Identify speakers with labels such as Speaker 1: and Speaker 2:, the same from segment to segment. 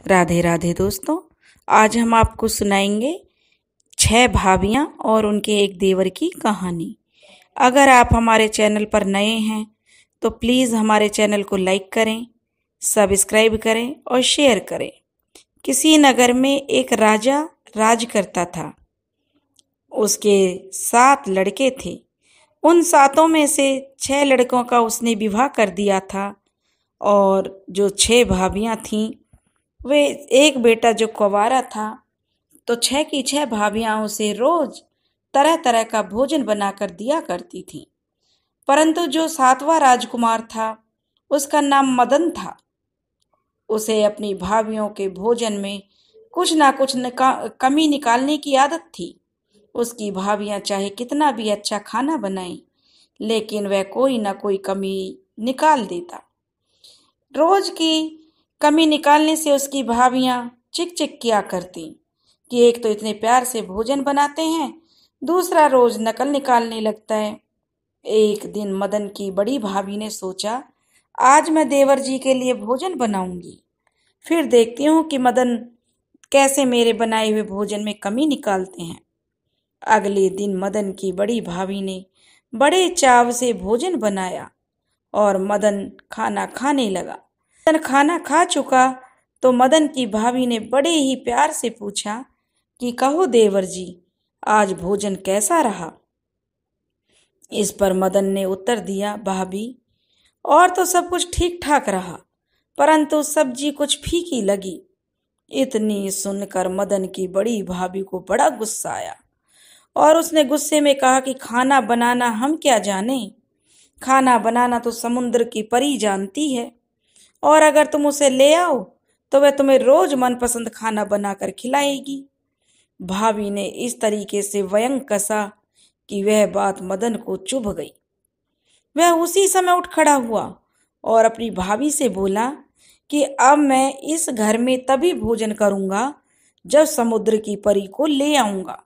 Speaker 1: राधे राधे दोस्तों। आज हम आपको सुनाएंगे 6 भाभियां और उनके एक देवर की कहानी। अगर आप हमारे चैनल पर नए हैं तो प्लीज़ हमारे चैनल को लाइक करें, सब्सक्राइब करें और शेयर करें। किसी नगर में एक राजा राज करता था। उसके 7 लड़के थे। उन 7 में से 6 लड़कों का उसने विवाह कर दिया था और जो 6 भाभियां थीं वे एक बेटा जो कुंवारा था, तो 6 की 6 भाभियां उसे रोज तरह तरह का भोजन बनाकर दिया करती थीं। परंतु जो 7वां राजकुमार था उसका नाम मदन था। उसे अपनी भाभियों के भोजन में कुछ ना कुछ कमी निकालने की आदत थी। उसकी भाभियां चाहे कितना भी अच्छा खाना बनाएं, लेकिन वह कोई ना कोई कमी निकाल देता। रोज की कमी निकालने से उसकी भाभियां चिक चिक किया करती कि एक तो इतने प्यार से भोजन बनाते हैं, दूसरा रोज नकल निकालने लगता है। एक दिन मदन की बड़ी भाभी ने सोचा, आज मैं देवर जी के लिए भोजन बनाऊंगी, फिर देखती हूँ कि मदन कैसे मेरे बनाए हुए भोजन में कमी निकालते हैं। अगले दिन मदन की बड़ी भाभी ने बड़े चाव से भोजन बनाया और मदन खाना खाने लगा। मदन खाना खा चुका तो मदन की भाभी ने बड़े ही प्यार से पूछा कि कहो देवर जी, आज भोजन कैसा रहा। इस पर मदन ने उत्तर दिया, भाभी और तो सब कुछ ठीक ठाक रहा, परंतु सब्जी कुछ फीकी लगी। इतनी सुनकर मदन की बड़ी भाभी को बड़ा गुस्सा आया और उसने गुस्से में कहा कि खाना बनाना हम क्या जाने, खाना बनाना तो समुद्र की परी जानती है, और अगर तुम उसे ले आओ तो वह तुम्हें रोज मनपसंद खाना बनाकर खिलाएगी। भाभी ने इस तरीके से व्यंग कसा कि वह बात मदन को चुभ गई। वह उसी समय उठ खड़ा हुआ और अपनी भाभी से बोला कि अब मैं इस घर में तभी भोजन करूंगा जब समुद्र की परी को ले आऊंगा।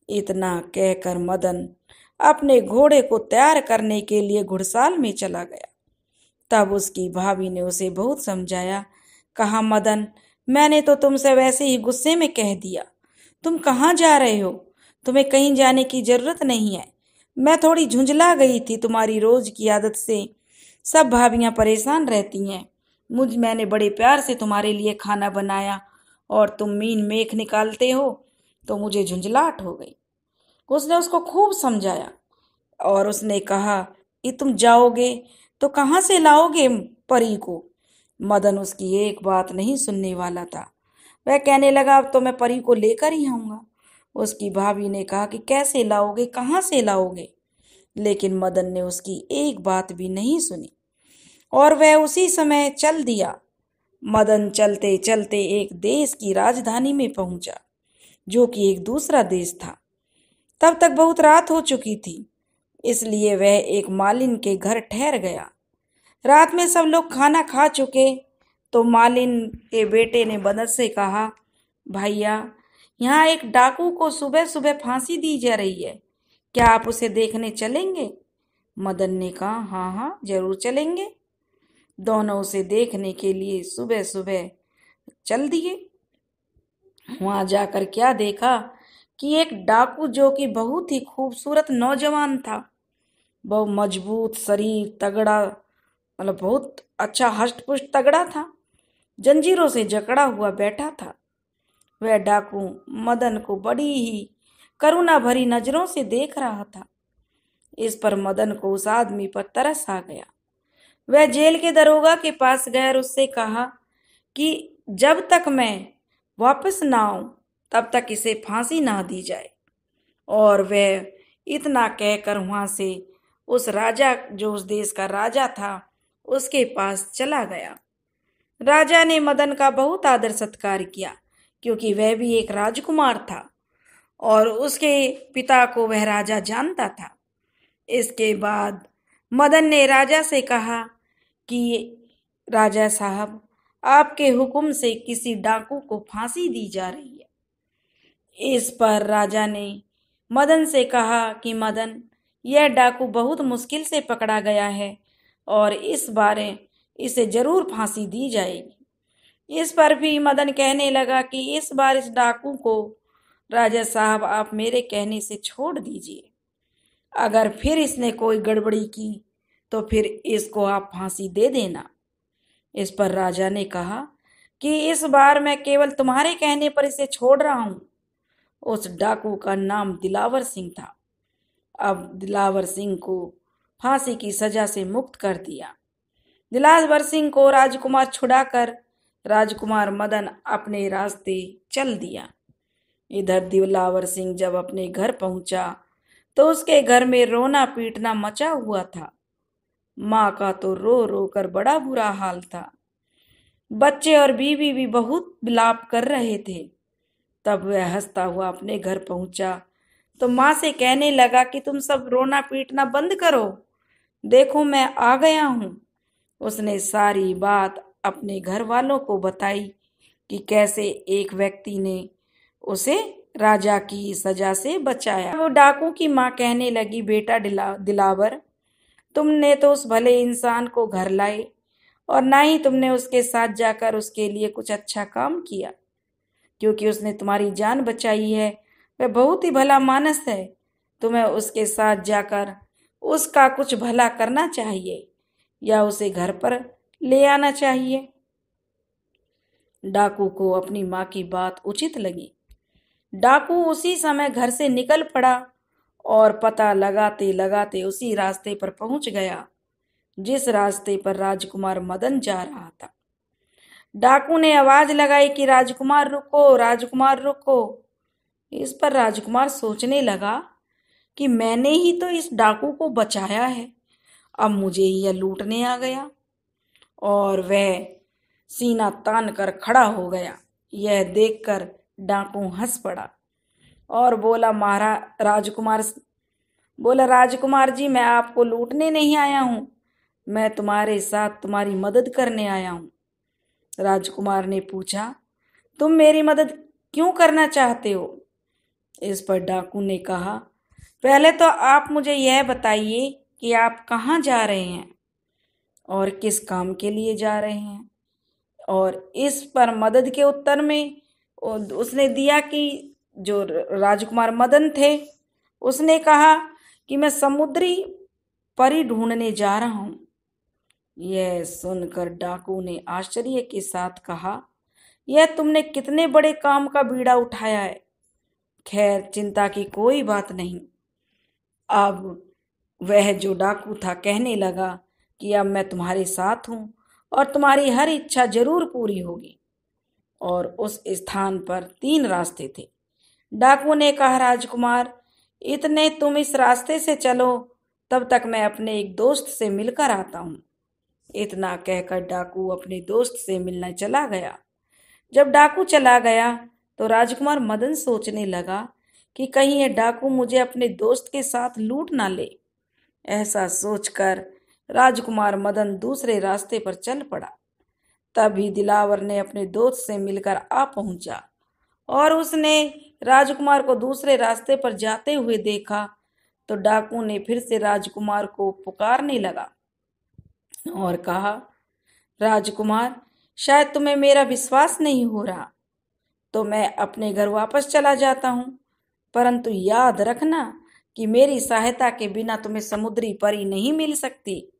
Speaker 1: इतना कहकर मदन अपने घोड़े को तैयार करने के लिए घुड़साल में चला गया। तब उसकी भाभी ने उसे बहुत समझाया। कहा, मदन, मैंने तो तुमसे वैसे ही गुस्से में कह दिया, तुम कहाँ जा रहे हो? तुम्हें कहीं जाने की जरूरत नहीं है। मैं थोड़ी झुंझला गई थी, तुम्हारी रोज की आदत से सब भाभियां परेशान रहती हैं। मैंने बड़े प्यार से तुम्हारे लिए खाना बनाया और तुम मीन मेख निकालते हो तो मुझे झुंझलाहट हो गई। उसने उसको खूब समझाया और उसने कहा कि तुम जाओगे तो कहाँ से लाओगे परी को? मदन उसकी एक बात नहीं सुनने वाला था। वह कहने लगा, अब तो मैं परी को लेकर ही आऊंगा। उसकी भाभी ने कहा कि कैसे लाओगे, कहाँ से लाओगे? लेकिन मदन ने उसकी एक बात भी नहीं सुनी और वह उसी समय चल दिया। मदन चलते चलते एक देश की राजधानी में पहुंचा, जो कि एक दूसरा देश था। तब तक बहुत रात हो चुकी थी, इसलिए वह एक मालिन के घर ठहर गया। रात में सब लोग खाना खा चुके तो मालिन के बेटे ने मदन से कहा, भैया, यहाँ एक डाकू को सुबह सुबह फांसी दी जा रही है, क्या आप उसे देखने चलेंगे? मदन ने कहा, हाँ हाँ जरूर चलेंगे। दोनों उसे देखने के लिए सुबह सुबह चल दिए। वहां जाकर क्या देखा कि एक डाकू, जो कि बहुत ही खूबसूरत नौजवान था, बहुत मजबूत शरीर, तगड़ा, मतलब बहुत अच्छा हष्ट पुष्ट तगड़ा था, जंजीरों से जकड़ा हुआ बैठा था। वह डाकू मदन को बड़ी ही करुणा भरी नजरों से देख रहा था। इस पर मदन को उस आदमी पर तरस आ गया। वह जेल के दरोगा के पास गया और उससे कहा कि जब तक मैं वापस ना आऊं तब तक इसे फांसी ना दी जाए। और वह इतना कहकर वहां से उस राजा, जो उस देश का राजा था, उसके पास चला गया। राजा ने मदन का बहुत आदर सत्कार किया, क्योंकि वह भी एक राजकुमार था और उसके पिता को वह राजा जानता था। इसके बाद मदन ने राजा से कहा कि राजा साहब, आपके हुक्म से किसी डाकू को फांसी दी जा रही है। इस पर राजा ने मदन से कहा कि मदन, यह डाकू बहुत मुश्किल से पकड़ा गया है और इस बार इसे जरूर फांसी दी जाएगी। इस पर भी मदन कहने लगा कि इस बार इस डाकू को राजा साहब आप मेरे कहने से छोड़ दीजिए। अगर फिर इसने कोई गड़बड़ी की तो फिर इसको आप फांसी दे देना। इस पर राजा ने कहा कि इस बार मैं केवल तुम्हारे कहने पर इसे छोड़ रहा हूं। उस डाकू का नाम दिलावर सिंह था। अब दिलावर सिंह को फांसी की सजा से मुक्त कर दिया। दिलावर सिंह को राजकुमार छुड़ाकर राजकुमार मदन अपने रास्ते चल दिया। इधर दिलावर सिंह जब अपने घर पहुंचा तो उसके घर में रोना पीटना मचा हुआ था। माँ का तो रो रो कर बड़ा बुरा हाल था। बच्चे और बीवी भी बहुत विलाप कर रहे थे। तब वह हंसता हुआ अपने घर पहुंचा तो माँ से कहने लगा कि तुम सब रोना पीटना बंद करो, देखो मैं आ गया हूं। उसने सारी बात अपने घर वालों को बताई कि कैसे एक व्यक्ति ने उसे राजा की सजा से बचाया। वो डाकू की माँ कहने लगी, बेटा दिलावर, तुमने तो उस भले इंसान को घर लाए और ना ही तुमने उसके साथ जाकर उसके लिए कुछ अच्छा काम किया, क्योंकि उसने तुम्हारी जान बचाई है। वह बहुत ही भला मानस है। तुम्हें उसके साथ जाकर उसका कुछ भला करना चाहिए या उसे घर पर ले आना चाहिए। डाकू को अपनी माँ की बात उचित लगी। डाकू उसी समय घर से निकल पड़ा और पता लगाते लगाते उसी रास्ते पर पहुंच गया जिस रास्ते पर राजकुमार मदन जा रहा था। डाकू ने आवाज लगाई कि राजकुमार रुको, राजकुमार रुको। इस पर राजकुमार सोचने लगा कि मैंने ही तो इस डाकू को बचाया है, अब मुझे यह लूटने आ गया। और वह सीना तान कर खड़ा हो गया। यह देखकर डाकू हंस पड़ा और बोला, राजकुमार जी, मैं आपको लूटने नहीं आया हूं, मैं तुम्हारे साथ तुम्हारी मदद करने आया हूं। राजकुमार ने पूछा, तुम मेरी मदद क्यों करना चाहते हो? इस पर डाकू ने कहा, पहले तो आप मुझे यह बताइए कि आप कहाँ जा रहे हैं और किस काम के लिए जा रहे हैं। और इस पर मदद के उत्तर में उसने दिया कि जो राजकुमार मदन थे उसने कहा कि मैं समुद्री परी ढूंढने जा रहा हूं। यह सुनकर डाकू ने आश्चर्य के साथ कहा, यह तुमने कितने बड़े काम का बीड़ा उठाया है। खैर, चिंता की कोई बात नहीं। अब वह जो डाकू था कहने लगा कि अब मैं तुम्हारे साथ हूं और तुम्हारी हर इच्छा जरूर पूरी होगी। और उस स्थान पर 3 रास्ते थे। डाकू ने कहा, राजकुमार, इतने तुम इस रास्ते से चलो, तब तक मैं अपने एक दोस्त से मिलकर आता हूं। इतना कहकर डाकू अपने दोस्त से मिलने चला गया। जब डाकू चला गया तो राजकुमार मदन सोचने लगा कि कहीं यह डाकू मुझे अपने दोस्त के साथ लूट ना ले। ऐसा सोचकर राजकुमार मदन दूसरे रास्ते पर चल पड़ा। तभी दिलावर ने अपने दोस्त से मिलकर आ पहुंचा और उसने राजकुमार को दूसरे रास्ते पर जाते हुए देखा तो डाकू ने फिर से राजकुमार को पुकारने लगा और कहा, राजकुमार, शायद तुम्हें मेरा विश्वास नहीं हो रहा, तो मैं अपने घर वापस चला जाता हूं, परंतु याद रखना कि मेरी सहायता के बिना तुम्हें समुद्री परी नहीं मिल सकती।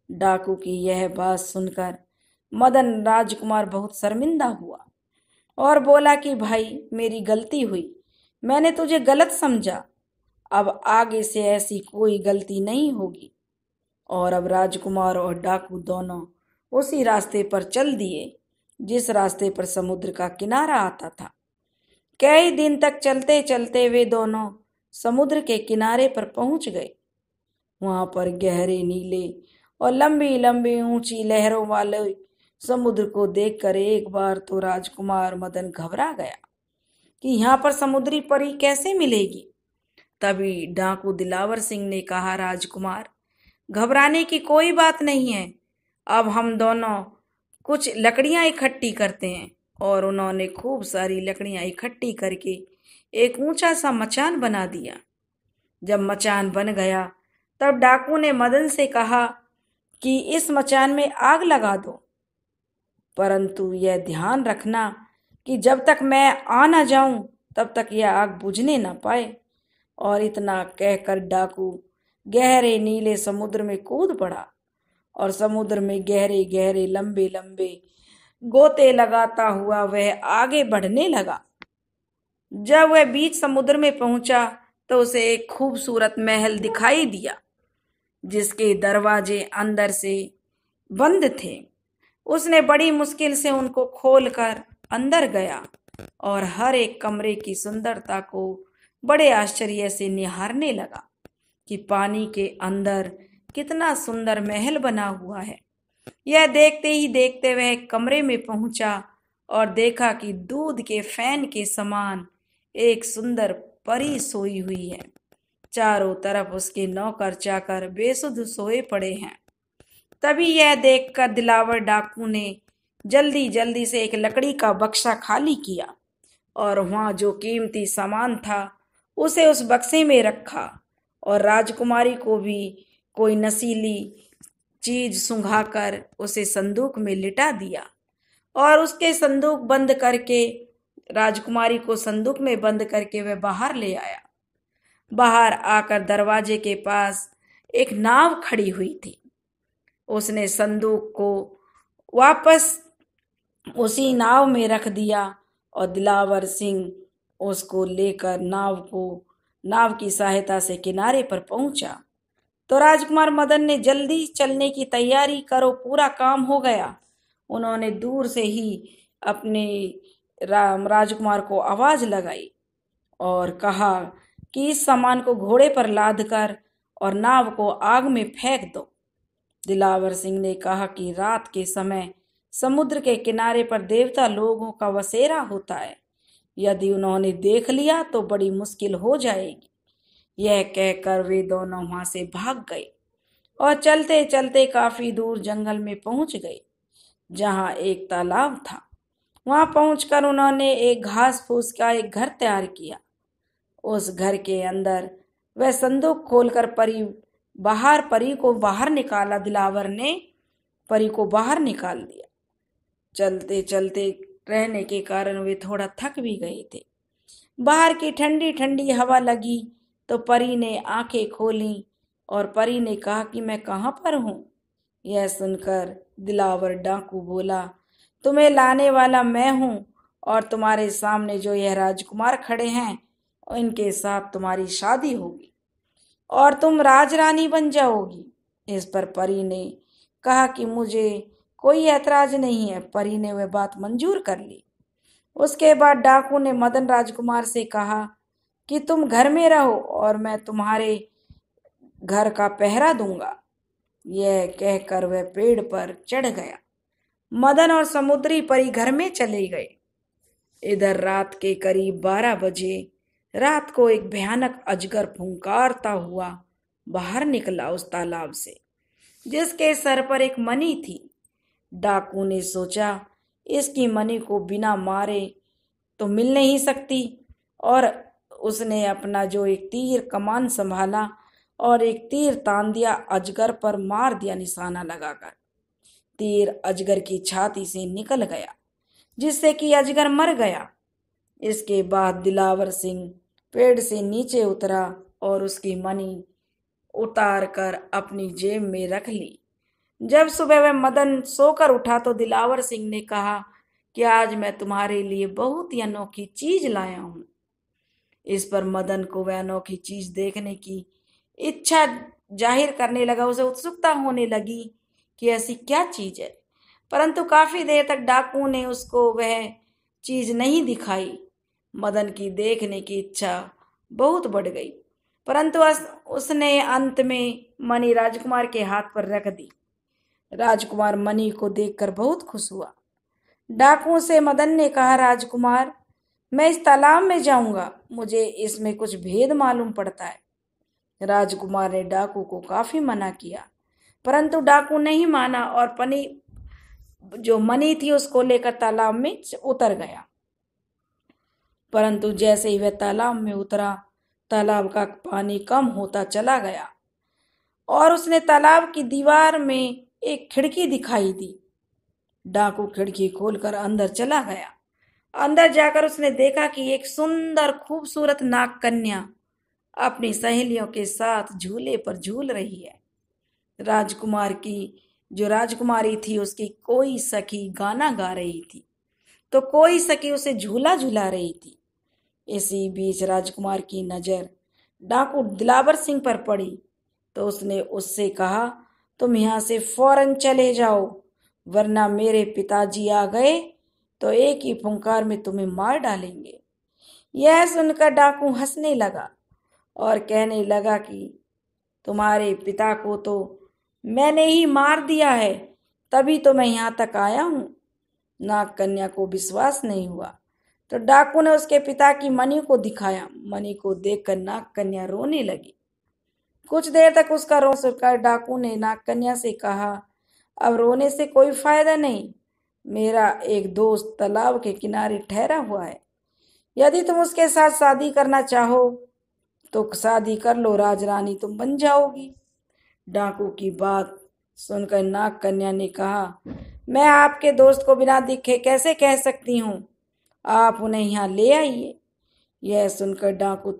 Speaker 1: डाकू की यह बात सुनकर मदन राजकुमार बहुत शर्मिंदा हुआ और बोला कि भाई, मेरी गलती हुई, मैंने तुझे गलत समझा। अब आगे से ऐसी कोई गलती नहीं होगी। और अब राजकुमार और डाकू दोनों उसी रास्ते पर चल दिए जिस रास्ते पर समुद्र का किनारा आता था। कई दिन तक चलते चलते वे दोनों समुद्र के किनारे पर पहुंच गए। वहां पर गहरे नीले और लंबी लंबी ऊंची लहरों वाले समुद्र को देखकर एक बार तो राजकुमार मदन घबरा गया कि यहाँ पर समुद्री परी कैसे मिलेगी। तभी डाकू दिलावर सिंह ने कहा, राजकुमार, घबराने की कोई बात नहीं है, अब हम दोनों कुछ लकड़ियां इकट्ठी करते हैं। और उन्होंने खूब सारी लकड़ियां इकट्ठी करके एक ऊंचा सा मचान बना दिया। जब मचान बन गया तब डाकू ने मदन से कहा कि इस मचान में आग लगा दो। परंतु यह ध्यान रखना कि जब तक मैं आ न जाऊं तब तक यह आग बुझने न पाए। और इतना कहकर डाकू गहरे नीले समुद्र में कूद पड़ा और समुद्र में गहरे गहरे लंबे लंबे गोते लगाता हुआ वह आगे बढ़ने लगा। जब वह बीच समुद्र में पहुंचा तो उसे एक खूबसूरत महल दिखाई दिया जिसके दरवाजे अंदर से बंद थे। उसने बड़ी मुश्किल से उनको खोलकर अंदर गया और हर एक कमरे की सुंदरता को बड़े आश्चर्य से निहारने लगा कि पानी के अंदर कितना सुंदर महल बना हुआ है। यह देखते ही देखते वह एक कमरे में पहुंचा और देखा कि दूध के फैन के समान एक सुंदर परी सोई हुई है। चारों तरफ उसके नौकर चाकर बेसुध सोए पड़े हैं। तभी यह देखकर दिलावर डाकू ने जल्दी जल्दी से एक लकड़ी का बक्सा खाली किया और वहां जो कीमती सामान था उसे उस बक्से में रखा और राजकुमारी को भी कोई नशीली चीज सुंघाकर उसे संदूक में लिटा दिया और उसके संदूक बंद करके राजकुमारी को संदूक में बंद करके वह बाहर ले आया। बाहर आकर दरवाजे के पास एक नाव खड़ी हुई थी। उसने संदूक को वापस उसी नाव में रख दिया और दिलावर सिंह उसको लेकर नाव की सहायता से किनारे पर पहुंचा। तो राजकुमार मदन ने जल्दी चलने की तैयारी करो, पूरा काम हो गया। उन्होंने दूर से ही अपने राजकुमार को आवाज लगाई और कहा कि इस सामान को घोड़े पर लाद कर और नाव को आग में फेंक दो। दिलावर सिंह ने कहा कि रात के समय समुद्र के किनारे पर देवता लोगों का बसेरा होता है, यदि उन्होंने देख लिया तो बड़ी मुश्किल हो जाएगी। यह कहकर वे दोनों वहां से भाग गए और चलते चलते काफी दूर जंगल में पहुंच गए जहां एक तालाब था। वहां पहुंचकर उन्होंने एक घास फूस का एक घर तैयार किया। उस घर के अंदर वह संदूक खोलकर परी को बाहर निकाला। दिलावर ने परी को बाहर निकाल दिया। चलते चलते रहने के कारण वे थोड़ा थक भी गए थे। बाहर की ठंडी ठंडी हवा लगी तो परी ने आंखें खोली और परी ने कहा कि मैं कहाँ पर हूँ। यह सुनकर दिलावर डाकू बोला, तुम्हें लाने वाला मैं हूँ और तुम्हारे सामने जो यह राजकुमार खड़े हैं इनके साथ तुम्हारी शादी होगी और तुम राजरानी बन जाओगी। इस पर परी ने कहा कि मुझे कोई ऐतराज नहीं है। परी ने वह बात मंजूर कर ली। उसके बाद डाकू ने मदन राजकुमार से कहा कि तुम घर में रहो और मैं तुम्हारे घर का पहरा दूंगा। यह कहकर वह पेड़ पर चढ़ गया। मदन और समुद्री परी घर में चले गए। इधर रात के करीब 12 बजे रात को एक भयानक अजगर फुंकारता हुआ बाहर निकला उस तालाब से, जिसके सर पर एक मणि थी। डाकू ने सोचा इसकी मणि को बिना मारे तो मिल नहीं सकती और उसने अपना जो एक तीर कमान संभाला और एक तीर तान दिया, अजगर पर मार दिया निशाना लगाकर। तीर अजगर की छाती से निकल गया जिससे कि अजगर मर गया। इसके बाद दिलावर सिंह पेड़ से नीचे उतरा और उसकी मणि उतार कर अपनी जेब में रख ली। जब सुबह वह मदन सोकर उठा तो दिलावर सिंह ने कहा कि आज मैं तुम्हारे लिए बहुत ही अनोखी चीज लाया हूं। इस पर मदन को वह अनोखी चीज देखने की इच्छा जाहिर करने लगा। उसे उत्सुकता होने लगी कि ऐसी क्या चीज है, परंतु काफी देर तक डाकू ने उसको वह चीज नहीं दिखाई। मदन की देखने की इच्छा बहुत बढ़ गई, परंतु उसने अंत में मणि राजकुमार के हाथ पर रख दी। राजकुमार मणि को देखकर बहुत खुश हुआ। डाकू से मदन ने कहा, राजकुमार मैं इस तालाब में जाऊंगा, मुझे इसमें कुछ भेद मालूम पड़ता है। राजकुमार ने डाकू को काफी मना किया, परंतु डाकू नहीं माना और जो मणि थी उसको लेकर तालाब में उतर गया। परंतु जैसे ही वह तालाब में उतरा, तालाब का पानी कम होता चला गया और उसने तालाब की दीवार में एक खिड़की दिखाई दी। डाकू खिड़की खोलकर अंदर चला गया। अंदर जाकर उसने देखा कि एक सुंदर खूबसूरत नाग कन्या अपनी सहेलियों के साथ झूले पर झूल रही है। राजकुमार की जो राजकुमारी थी उसकी कोई सखी गाना गा रही थी तो कोई सखी उसे झूला झूला रही थी। इसी बीच राजकुमार की नजर डाकू दिलावर सिंह पर पड़ी तो उसने उससे कहा, तुम यहाँ से फौरन चले जाओ, वरना मेरे पिताजी आ गए तो एक ही फुंकार में तुम्हें मार डालेंगे। यह सुनकर डाकू हंसने लगा और कहने लगा कि तुम्हारे पिता को तो मैंने ही मार दिया है, तभी तो मैं यहाँ तक आया हूँ। नाग कन्या को विश्वास नहीं हुआ तो डाकू ने उसके पिता की मणि को दिखाया। मणि को देखकर नाग कन्या रोने लगी। कुछ देर तक उसका रोना सुनकर डाकू ने नाग कन्या से कहा, अब रोने से कोई फायदा नहीं, मेरा एक दोस्त तालाब के किनारे ठहरा हुआ है, यदि तुम उसके साथ शादी करना चाहो तो शादी कर लो, राजरानी तुम बन जाओगी। डाकू की बात सुनकर नाग कन्या ने कहा, मैं आपके दोस्त को बिना दिखे कैसे कह सकती हूँ, आप उन्हें यहाँ ले आइए। यह सुनकर डाकू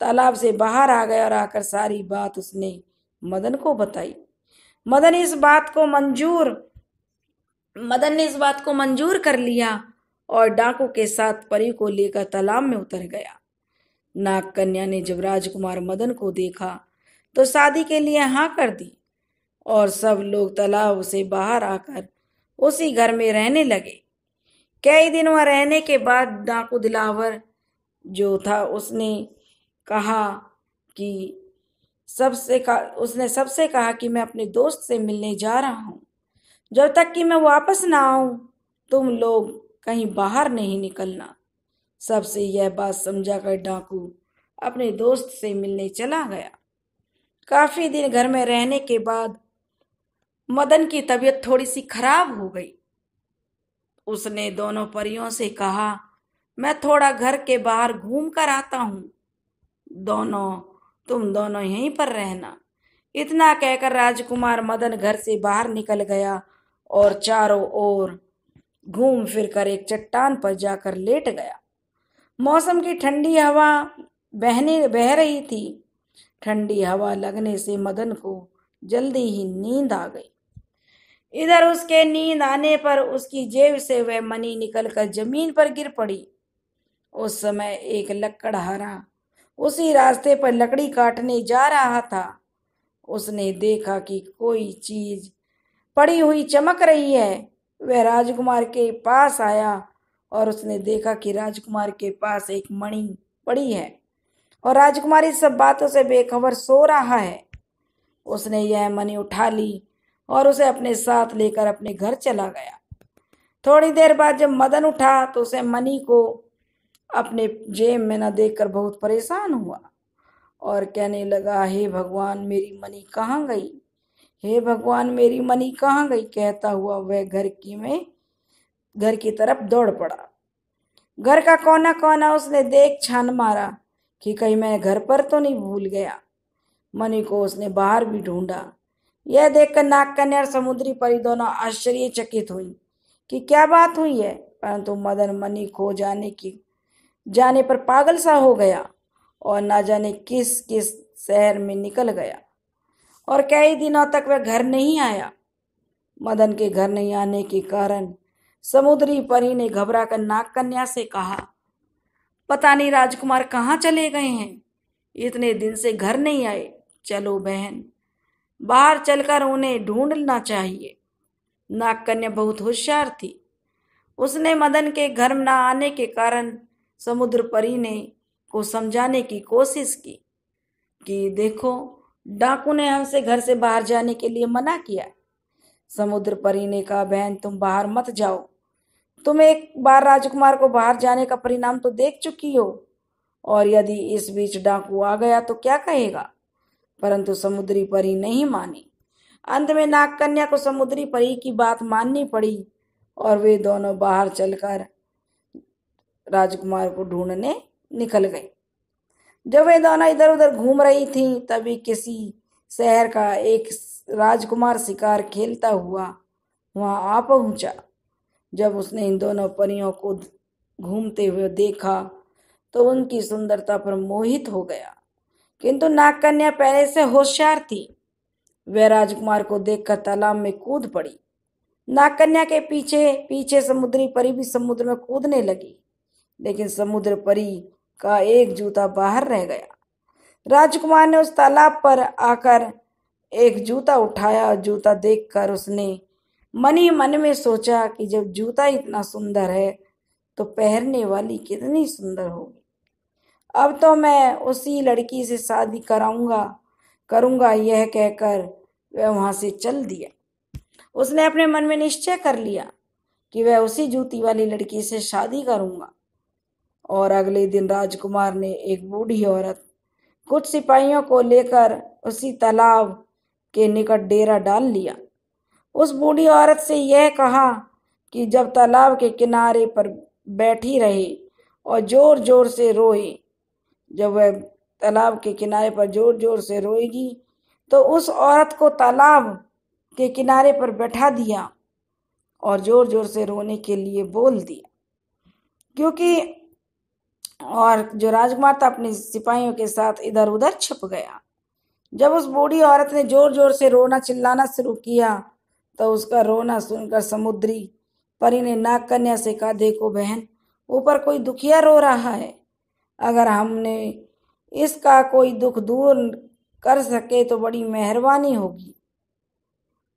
Speaker 1: तालाब से बाहर आ गया और आकर सारी बात उसने मदन को बताई। मदन ने इस बात को मंजूर कर लिया और डाकू के साथ परी को लेकर तालाब में उतर गया। नाग कन्या ने जब राजकुमार मदन को देखा तो शादी के लिए हाँ कर दी और सब लोग तालाब से बाहर आकर उसी घर में रहने लगे। कई दिन वहां रहने के बाद डाकू दिलावर जो था उसने सबसे कहा कि मैं अपने दोस्त से मिलने जा रहा हूँ, जब तक कि मैं वापस ना आऊं तुम लोग कहीं बाहर नहीं निकलना। सबसे यह बात समझाकर डाकू अपने दोस्त से मिलने चला गया। काफी दिन घर में रहने के बाद मदन की तबीयत थोड़ी सी खराब हो गई। उसने दोनों परियों से कहा, मैं थोड़ा घर के बाहर घूम कर आता हूँ, तुम दोनों यहीं पर रहना। इतना कहकर राजकुमार मदन घर से बाहर निकल गया और चारों ओर घूम फिर कर एक चट्टान पर जाकर लेट गया। मौसम की ठंडी हवा बह रही थी। ठंडी हवा लगने से मदन को जल्दी ही नींद आ गई। इधर उसके नींद आने पर उसकी जेब से वह मणि निकलकर जमीन पर गिर पड़ी। उस समय एक लकड़हारा उसी रास्ते पर लकड़ी काटने जा रहा था। उसने देखा कि कोई चीज पड़ी हुई चमक रही है। वह राजकुमार के पास आया और उसने देखा कि राजकुमार के पास एक मणि पड़ी है और राजकुमार इस सब बातों से बेखबर सो रहा है। उसने यह मणि उठा ली और उसे अपने साथ लेकर अपने घर चला गया। थोड़ी देर बाद जब मदन उठा तो उसे मणि को अपने जेब में न देखकर बहुत परेशान हुआ और कहने लगा, हे भगवान मेरी मणि कहाँ गई, हे भगवान मेरी मणि कहाँ गई, कहता हुआ वह घर की तरफ दौड़ पड़ा। घर का कोना कोना उसने देख छान मारा कि कहीं मैं घर पर तो नहीं भूल गया। मणि को उसने बाहर भी ढूंढा। यह देखकर नाग कन्या और समुद्री परी दोनों आश्चर्यचकित हुई कि क्या बात हुई है, परंतु मदन मणि खो जाने पर पागल सा हो गया और ना जाने किस किस शहर में निकल गया और कई दिनों तक वह घर नहीं आया। मदन के घर नहीं आने के कारण समुद्री परी ने घबराकर नाग कन्या से कहा, पता नहीं राजकुमार कहाँ चले गए हैं, इतने दिन से घर नहीं आए, चलो बहन बाहर चलकर उन्हें ढूंढना चाहिए। नाग कन्या बहुत होशियार थी। उसने मदन के घर न आने के कारण समुद्र परी को समझाने की कोशिश की कि देखो डाकू ने हमसे घर से बाहर जाने के लिए मना किया। समुद्र परी ने कहा, बहन तुम बाहर मत जाओ, तुम एक बार राजकुमार को बाहर जाने का परिणाम तो देख चुकी हो, और यदि इस बीच डाकू आ गया तो क्या कहेगा। परंतु समुद्री परी नहीं मानी। अंत में नाग कन्या को समुद्री परी की बात माननी पड़ी और वे दोनों बाहर चलकर राजकुमार को ढूंढने निकल गई। जब वे दोनों इधर उधर घूम रही थीं, तभी किसी शहर का एक राजकुमार शिकार खेलता हुआ वहां आ पहुंचा। जब उसने इन दोनों परियों को घूमते हुए देखा तो उनकी सुंदरता पर मोहित हो गया, किंतु नागकन्या पहले से होशियार थी। वह राजकुमार को देखकर तालाब में कूद पड़ी। नागकन्या के पीछे पीछे समुद्री परी भी समुद्र में कूदने लगी, लेकिन समुद्र परी का एक जूता बाहर रह गया। राजकुमार ने उस तालाब पर आकर एक जूता उठाया और जूता देखकर उसने मन ही मन में सोचा कि जब जूता इतना सुंदर है तो पहनने वाली कितनी सुंदर होगी। अब तो मैं उसी लड़की से शादी करूंगा। यह कहकर वह वहां से चल दिया। उसने अपने मन में निश्चय कर लिया कि वह उसी जूती वाली लड़की से शादी करूंगा। और अगले दिन राजकुमार ने एक बूढ़ी औरत कुछ सिपाहियों को लेकर उसी तालाब के निकट डेरा डाल लिया। उस बूढ़ी औरत से यह कहा कि जब तालाब के किनारे पर बैठी रहे और जोर जोर से रोए। जब वह तालाब के किनारे पर जोर जोर से रोएगी तो उस औरत को तालाब के किनारे पर बैठा दिया और जोर जोर से रोने के लिए बोल दिया। क्योंकि और जो राजकुमार था अपने सिपाहियों के साथ इधर उधर छिप गया। जब उस बूढ़ी औरत ने जोर जोर से रोना चिल्लाना शुरू किया तो उसका रोना सुनकर समुद्री परी ने नागकन्या से कहा, देखो बहन, ऊपर कोई दुखिया रो रहा है। अगर हमने इसका कोई दुख दूर कर सके तो बड़ी मेहरबानी होगी।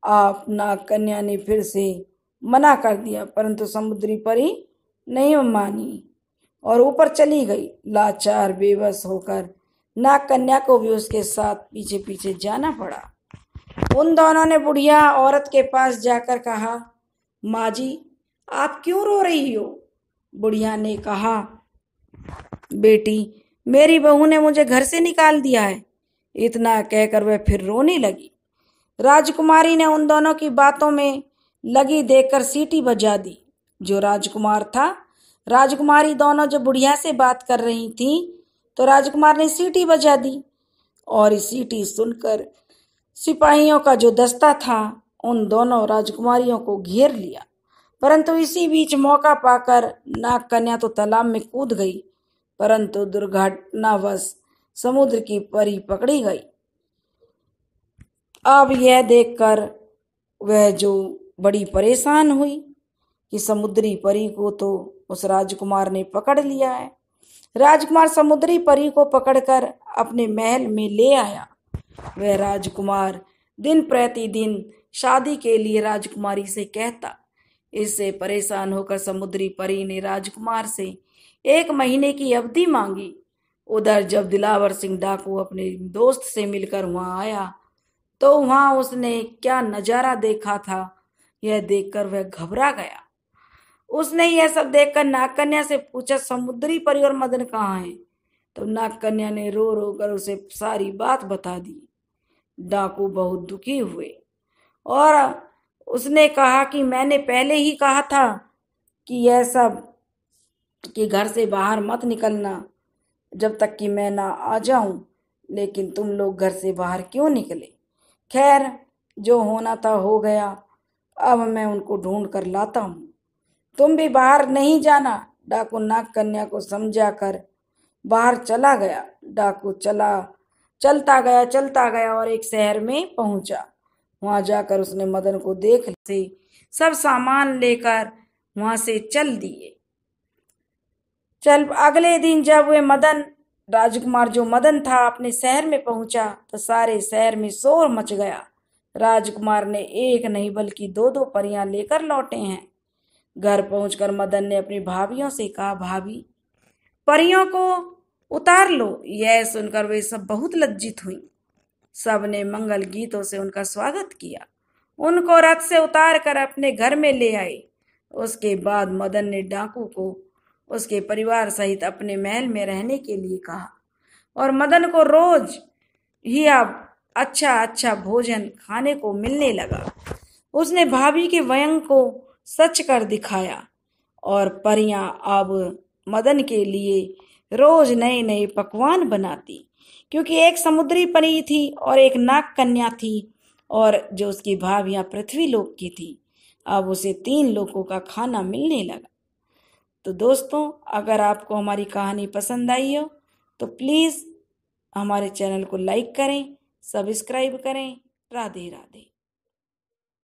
Speaker 1: आप नागकन्या ने फिर से मना कर दिया, परंतु समुद्री परी नहीं मानी और ऊपर चली गई। लाचार बेबस होकर नागकन्या को भी उसके साथ पीछे पीछे जाना पड़ा। उन दोनों ने बुढ़िया औरत के पास जाकर कहा, माँ जी, आप क्यों रो रही हो? बुढ़िया ने कहा, बेटी, मेरी बहू ने मुझे घर से निकाल दिया है। इतना कहकर वह फिर रोने लगी। राजकुमारी ने उन दोनों की बातों में लगी देखकर सीटी बजा दी। जो राजकुमार था, राजकुमारी दोनों जब बुढ़िया से बात कर रही थी तो राजकुमार ने सीटी बजा दी और इस सीटी सुनकर सिपाहियों का जो दस्ता था उन दोनों राजकुमारियों को घेर लिया। परंतु इसी बीच मौका पाकर नागकन्या तो तालाब में कूद गई, परंतु दुर्घटनावश समुद्र की परी पकड़ी गई। अब यह देखकर वह जो बड़ी परेशान हुई कि समुद्री परी को तो उस राजकुमार ने पकड़ लिया है। राजकुमार समुद्री परी को पकड़कर अपने महल में ले आया। वह राजकुमार दिन प्रतिदिन शादी के लिए राजकुमारी से कहता। इससे परेशान होकर समुद्री परी ने राजकुमार से 1 महीने की अवधि मांगी। उधर जब दिलावर सिंह डाकू अपने दोस्त से मिलकर वहां आया तो वहां उसने क्या नजारा देखा था, यह देखकर वह घबरा गया। उसने यह सब देखकर नागकन्या से पूछा, समुद्री परी और मदन कहाँ हैं? तो नागकन्या ने रो रो कर उसे सारी बात बता दी। डाकू बहुत दुखी हुए और उसने कहा कि मैंने पहले ही कहा था कि यह सब कि घर से बाहर मत निकलना जब तक कि मैं ना आ जाऊं, लेकिन तुम लोग घर से बाहर क्यों निकले? खैर, जो होना था हो गया। अब मैं उनको ढूंढ कर लाता हूं। तुम भी बाहर नहीं जाना। डाकू नागकन्या को समझाकर बाहर चला गया। डाकू चलता गया और एक शहर में पहुंचा। वहां जाकर उसने मदन को देख से सब सामान लेकर वहां से चल दिए। अगले दिन जब वे राजकुमार जो मदन था अपने शहर में पहुंचा तो सारे शहर में शोर मच गया। राजकुमार ने एक नहीं बल्कि 2-2 परियां लेकर लौटे हैं। घर पहुंचकर मदन ने अपनी भाभियों से कहा, भाभी, परियों को उतार लो। यह सुनकर वे सब बहुत लज्जित हुई। सबने मंगल गीतों से उनका स्वागत किया। उनको रथ से उतार कर अपने घर में ले आए। उसके बाद मदन ने डाकू को उसके परिवार सहित अपने महल में रहने के लिए कहा और मदन को रोज ही अब अच्छा भोजन खाने को मिलने लगा। उसने भाभी के व्यंग को सच कर दिखाया और परियां अब मदन के लिए रोज नए नए पकवान बनाती, क्योंकि एक समुद्री परी थी और एक नागकन्या थी और जो उसकी भाभियां पृथ्वी लोक की थी। अब उसे 3 लोगों का खाना मिलने लगा। तो दोस्तों, अगर आपको हमारी कहानी पसंद आई हो तो प्लीज़ हमारे चैनल को लाइक करें, सब्सक्राइब करें। राधे राधे।